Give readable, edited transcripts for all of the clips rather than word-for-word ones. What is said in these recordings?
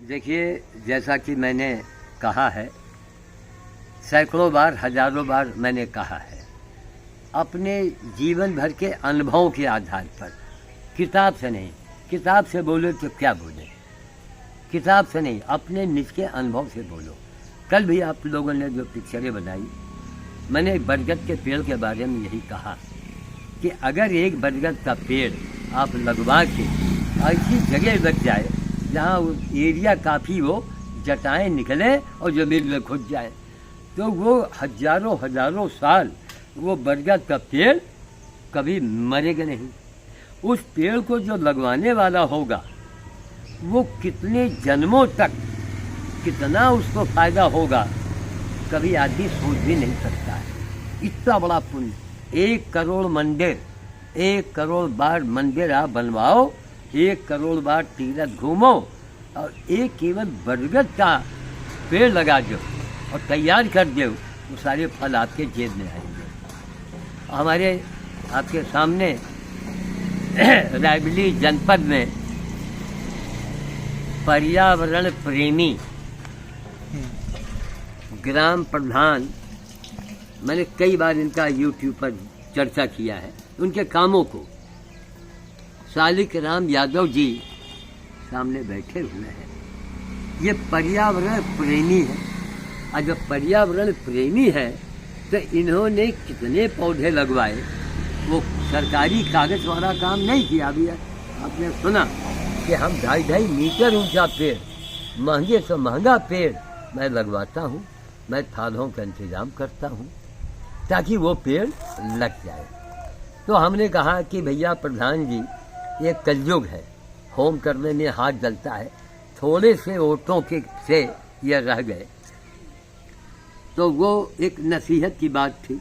देखिए, जैसा कि मैंने कहा है, सैकड़ों बार, हजारों बार मैंने कहा है, अपने जीवन भर के अनुभवों के आधार पर, किताब से नहीं। किताब से बोले तो क्या बोले, किताब से नहीं, अपने निज के अनुभव से बोलो। कल भी आप लोगों ने जो पिक्चरें बनाई, मैंने बरगद के पेड़ के बारे में यही कहा कि अगर एक बरगद का पेड़ आप लगवा के ऐसी जगह लग जाए जहाँ वो एरिया काफ़ी हो, जटाएँ निकले और ज़मीन में घुस जाए, तो वो हजारों हजारों साल वो बरगद का पेड़ कभी मरेगा नहीं। उस पेड़ को जो लगवाने वाला होगा वो कितने जन्मों तक कितना उसको फ़ायदा होगा, कभी आदमी सोच भी नहीं सकता है। इतना बड़ा पुण्य, 1 करोड़ मंदिर, 1 करोड़ बार मंदिर आप बनवाओ, 1 करोड़ बार तीर्थ घूमो, और एक केवल बरगद का पेड़ लगा दो और तैयार कर दो, वो सारे फल आपके जेब में आएंगे। हमारे आपके सामने रायबरेली जनपद में पर्यावरण प्रेमी ग्राम प्रधान, मैंने कई बार इनका यूट्यूब पर चर्चा किया है, उनके कामों को। शालिक राम यादव जी सामने बैठे हुए हैं, ये पर्यावरण प्रेमी है। और जब पर्यावरण प्रेमी है तो इन्होंने कितने पौधे लगवाए, वो सरकारी कागज वाला काम नहीं किया। अभी आपने सुना कि हम 2.5 मीटर ऊंचा पेड़, महंगे से महंगा पेड़ मैं लगवाता हूँ, मैं थालों का इंतजाम करता हूँ ताकि वो पेड़ लग जाए। तो हमने कहा कि भैया प्रधान जी, ये कलयुग है, होम करने में हाथ जलता है, थोड़े से वोटों के से ये रह गए। तो वो एक नसीहत की बात थी।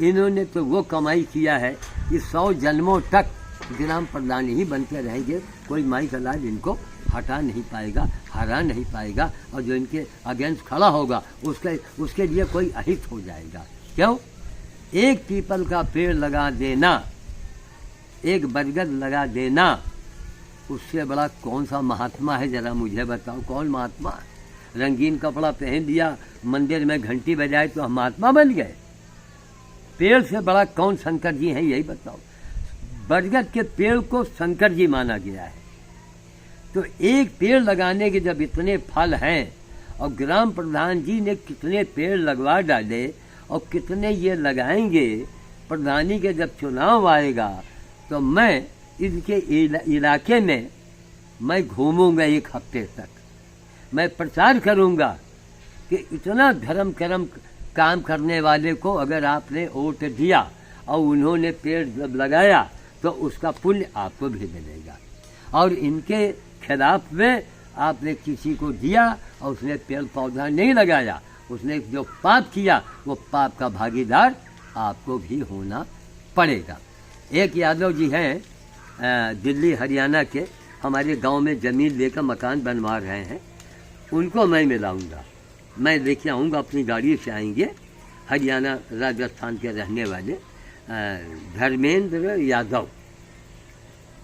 इन्होंने तो वो कमाई किया है कि 100 जन्मों तक ग्राम प्रधान ही बनते रहेंगे, कोई माई का लाज इनको हटा नहीं पाएगा, हरा नहीं पाएगा, और जो इनके अगेंस्ट खड़ा होगा उसके लिए कोई अहित हो जाएगा। क्यों? एक पीपल का पेड़ लगा देना, एक बरगद लगा देना, उससे बड़ा कौन सा महात्मा है, जरा मुझे बताओ, कौन महात्मा? रंगीन कपड़ा पहन दिया, मंदिर में घंटी बजाए तो हम महात्मा बन गए? पेड़ से बड़ा कौन शंकर जी हैं, यही बताओ। बरगद के पेड़ को शंकर जी माना गया है। तो एक पेड़ लगाने के जब इतने फल हैं, और ग्राम प्रधान जी ने कितने पेड़ लगवा डाले और कितने ये लगाएंगे, प्रधानी के जब चुनाव आएगा तो मैं इनके इलाके में मैं घूमूंगा 1 हफ्ते तक, मैं प्रचार करूंगा कि इतना धर्म कर्म काम करने वाले को अगर आपने वोट दिया और उन्होंने पेड़ जब लगाया तो उसका पुण्य आपको भी मिलेगा। और इनके खिलाफ में आपने किसी को दिया और उसने पेड़ पौधा नहीं लगाया, उसने जो पाप किया वो पाप का भागीदार आपको भी होना पड़ेगा। एक यादव जी हैं दिल्ली हरियाणा के, हमारे गांव में ज़मीन लेकर मकान बनवा रहे हैं, उनको मैं मिलाऊंगा, मैं लेके आऊँगा, अपनी गाड़ी से आएंगे, हरियाणा राजस्थान के रहने वाले धर्मेंद्र यादव।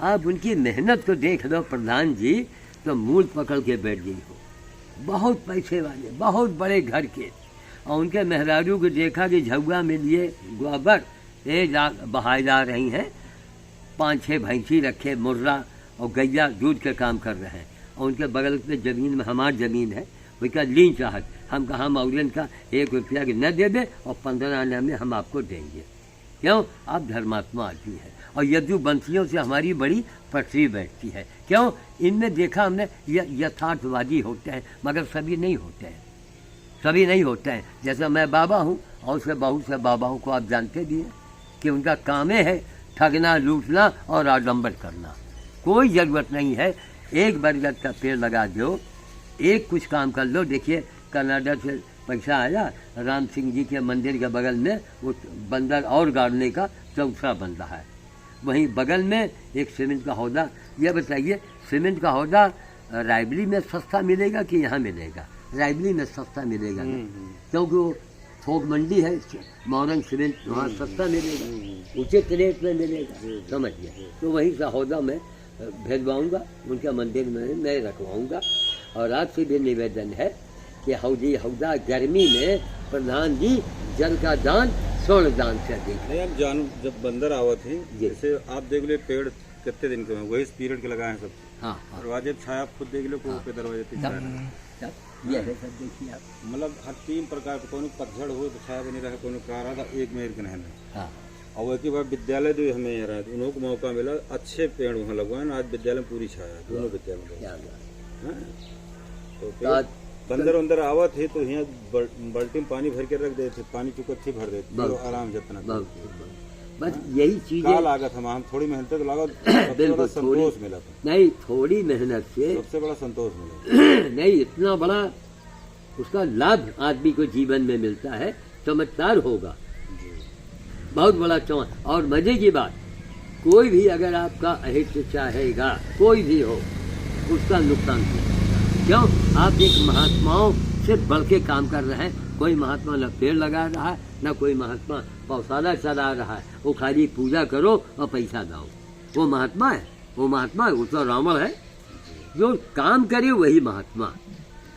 आप उनकी मेहनत को देख लो प्रधान जी, तो मूल पकड़ के बैठ गई हो। बहुत पैसे वाले, बहुत बड़े घर के, और उनके मेहरारू को देखा कि झुग्गा में लिए गोबर बहाए जा रही हैं, 5-6 भैंसी रखे, मुर्रा और गैया दूध का काम कर रहे हैं, और उनके बगल में ज़मीन में हमारी ज़मीन है, वो क्या लीन चाहत, हम कहा मौरन का 1 रुपया की न दे दे और 15 आने में हम आपको देंगे। क्यों? आप धर्मात्मा आदमी है, और यदुवंशियों से हमारी बड़ी पटरी बैठती है। क्यों? इनमें देखा हमने यथार्थवादी होते हैं, मगर सभी नहीं होते हैं, सभी नहीं होते हैं। जैसा मैं बाबा हूँ, और उसके बहुत से बाबाओं को आप जानते भी हैं कि उनका काम है ठगना, लूटना और आडंबर करना। कोई ज़रूरत नहीं है, एक बरगद का पेड़ लगा दो, एक कुछ काम कर लो। देखिए कनाडा से पैसा आया, राम सिंह जी के मंदिर के बगल में वो बंदर और गाड़ने का चौथा बन रहा है, वहीं बगल में एक सीमेंट का हौदा। यह बताइए, सीमेंट का हौदा रायबरेली में सस्ता मिलेगा कि यहाँ मिलेगा? रायबरेली में सस्ता मिलेगा, क्योंकि वो थोक मंडी है, मोरंग सीमेंट वहाँ सस्ता मिलेगा, उचित रेट में मिलेगा, समझिए। तो वहीं से हौदा में भेजवाऊंगा, उनका मंदिर में मैं रखवाऊंगा। और आपसे भी निवेदन है कि हौजी हौदा गर्मी में प्रधान जी जल का दान स्वर्ण दान से देखें। नहीं, अब जब बंदर आवत है, जैसे आप देख लो पेड़ कितने दिन के हैं, वही पीरियड के लगाए हैं सब। हाँ, दरवाजे छाया आप खुद देख लो, पे दरवाजे पे छाया ये है सब, देखिए आप। मतलब हर 3 प्रकार का, कोनो पतझड़ हो तो छाया बनी रहे, कोनो कारा था एक में एक नहीं। हाँ, और वही बात विद्यालय जो हमें यहाँ रहा, उन्हों को मौका मिला, अच्छे पेड़ वहाँ लगवाए। आज विद्यालय में पूरी छाया, दोनों विद्यालय में। तो बंदर अंदर आवत है तो यहाँ बाल्टी में पानी भर के रख देते, पानी चुकत्थी भर देते, तो आराम से अपना। बस यही चीज का लागत हम थोड़ी मेहनत तो लागत, बिल्कुल संतोष मिला था। नहीं, थोड़ी मेहनत से सबसे बड़ा संतोष मिला। नहीं, इतना बड़ा उसका लाभ आदमी को जीवन में मिलता है, चमत्कार होगा, बहुत बड़ा चमत्कार। और मजे की बात, कोई भी अगर आपका अहित चाहेगा, कोई भी हो, उसका नुकसान होगा। क्यों? आप एक महात्माओं से बढ़ के काम कर रहे हैं। कोई महात्मा न पेड़ लगा रहा है, न कोई महात्मा पौधाला चला रहा है, वो खाली पूजा करो और पैसा दो। वो महात्मा है, वो महात्मा है, वो तो रावण है। जो काम करे वही महात्मा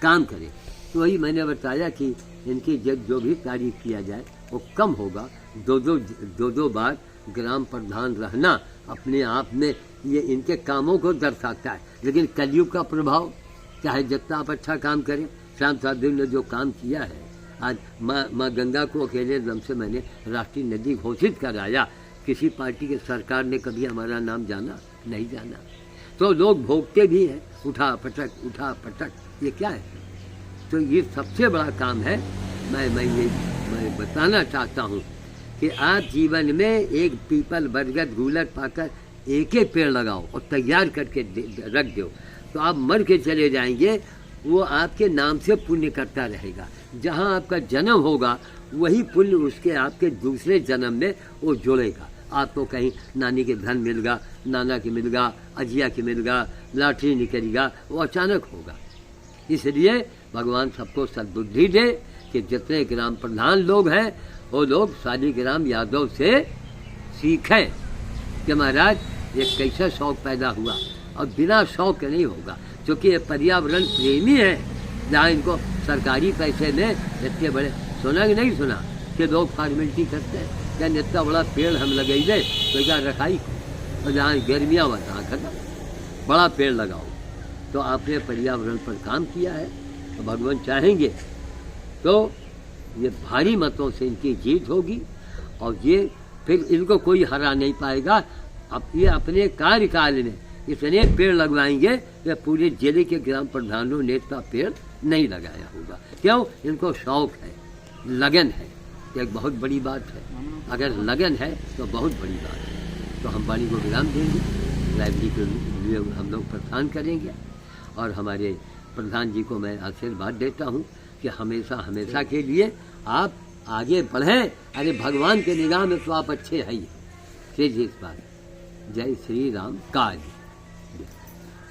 काम करे। तो वही मैंने बताया कि इनकी जब जो भी तारीफ किया जाए वो कम होगा। दो बार ग्राम प्रधान रहना अपने आप में ये इनके कामों को दर्शाता है। लेकिन कलयुग का प्रभाव, चाहे जितना आप अच्छा काम करें, श्याम साधु ने जो काम किया है, आज माँ गंगा को अकेले दम से मैंने राष्ट्रीय नदी घोषित कराया। किसी पार्टी के सरकार ने कभी हमारा नाम जाना नहीं जाना। तो लोग भोगते भी हैं, उठा पटक, ये क्या है? तो ये सबसे बड़ा काम है। मैं बताना चाहता हूँ कि आप जीवन में एक पीपल, बरगद, गूलर पाकर एक पेड़ लगाओ और तैयार करके रख दो, तो आप मर के चले जाएंगे, वो आपके नाम से पुण्य करता रहेगा। जहाँ आपका जन्म होगा वही पुण्य उसके आपके दूसरे जन्म में वो जुड़ेगा। आपको कहीं नानी के धन मिलगा, नाना के मिलगा, अजिया के मिलगा, लॉटरी निकलेगा, वो अचानक होगा। इसलिए भगवान सबको सद्बुद्धि दे कि जितने ग्राम प्रधान लोग हैं वो लोग शालिग्राम यादव से सीखें कि महाराज ये कैसे शौक पैदा हुआ, और बिना शौक नहीं होगा, क्योंकि ये पर्यावरण प्रेमी है। जहाँ इनको सरकारी पैसे में इतने बड़े, सुना कि नहीं सुना कि लोग फॉर्मेलिटी करते हैं, क्या इतना बड़ा पेड़ हम लगाई दे तो क्या रखाई को, और जहाँ गर्मियाँ हुआ तहाँ खत्म, बड़ा पेड़ लगाओ। तो आपने पर्यावरण पर काम किया है, तो भगवान चाहेंगे तो ये भारी मतों से इनकी जीत होगी, और ये फिर इनको कोई हरा नहीं पाएगा। अब ये अपने कार्यकाल में इतने पेड़ लगवाएंगे कि पूरे जिले के ग्राम प्रधानों ने इतना पेड़ नहीं लगाया होगा। क्यों? इनको शौक है, लगन है, एक बहुत बड़ी बात है। अगर लगन है तो बहुत बड़ी बात है। तो हम वाणी को विराम देंगे, लाइब्रेरी के लिए हम लोग प्रस्थान करेंगे, और हमारे प्रधान जी को मैं आशीर्वाद देता हूँ कि हमेशा के लिए आप आगे बढ़ें। अरे भगवान के निगाह में तो आप अच्छे हैं ही। इस बात, जय श्री राम काज।